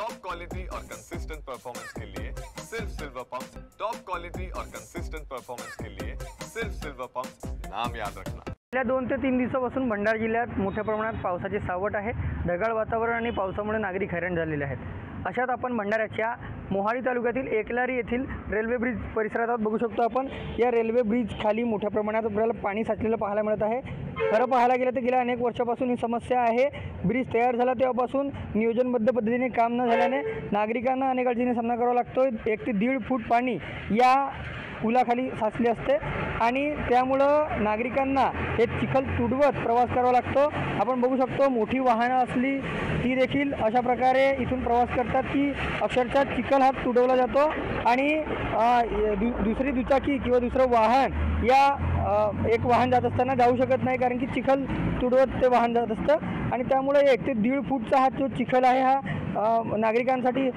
Top quality और consistent performance के लिए सिर्फ सिल्वर पंप। टॉप क्वालिटी और कंसिस्टेंट परफॉर्मेंस के लिए सिर्फ सिल्वर पंप, नाम याद रखना। गेल्या 2 ते 3 दिवसापासून भंडारा जिल्ह्यात मोठ्या प्रमाणात पावसाची सावट आहे। ढगाळ वातावरण आणि पावसामुळे नागरिक हैराण झालेले आहेत। अशात आपण भंडाऱ्याच्या मोहाडी तालुक्यातील एकलारी येथील रेल्वे ब्रिज परिसरात बघू शकतो। आपण या रेल्वे ब्रिज खाली मोठ्या प्रमाणात आपल्याला पाणी साचलेलं पाहायला मिळत आहे। खरं पाहायला गेलं तर गेल्या अनेक वर्षापासून ही समस्या आहे। ब्रिज तयार झाला तेव्हापासून नियोजनबद्ध पद्धतीने काम न झाल्याने नागरिकांना अनेक अडचणींचा सामना करावा लागतोय। 1 ते 1.5 फूट पाणी या पुलाखाली साचले असते आणि त्यामुळं नागरिकांना हे चिखल तुडवत प्रवास करावा लागतो। आपण बघू शकतो मोठी वाहनं असली ती देखील अशा प्रकारे इथून प्रवास करतात की अक्षरशः चिखल हा तुडवला जातो आणि दुसरी दुचाकी किंवा दुसरं वाहन या एक वाहन जात असताना जाऊ शकत नाही, कारण की चिखल तुडवत ते वाहन जात असतं आणि त्यामुळे 1 ते 1.5 फूटचा हा जो चिखल आहे हा नागरिकांसाठी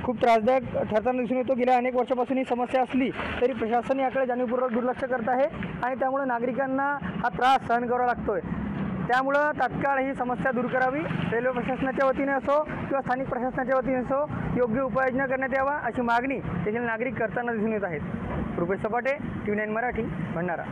खूप त्रासदायक ठरताना दिसून येतो। गेल्या अनेक वर्षापासून ही समस्या असली तरी प्रशासन याकडे जाणीवपूर्वक दुर्लक्ष करत आहे आणि त्यामुळे नागरिकांना हा त्रास सहन करावा लागतोय। त्यामुळे तात्काळ ही समस्या दूर करावी, रेल्वे प्रशासनाच्या वतीने असो किंवा स्थानिक प्रशासनाच्या वतीने असो योग्य उपाययोजना करण्यात यावा अशी मागणी येथील नागरिक करताना दिसून येत आहेत। रुपेश सपाटे, TV9 मराठी, भंडारा।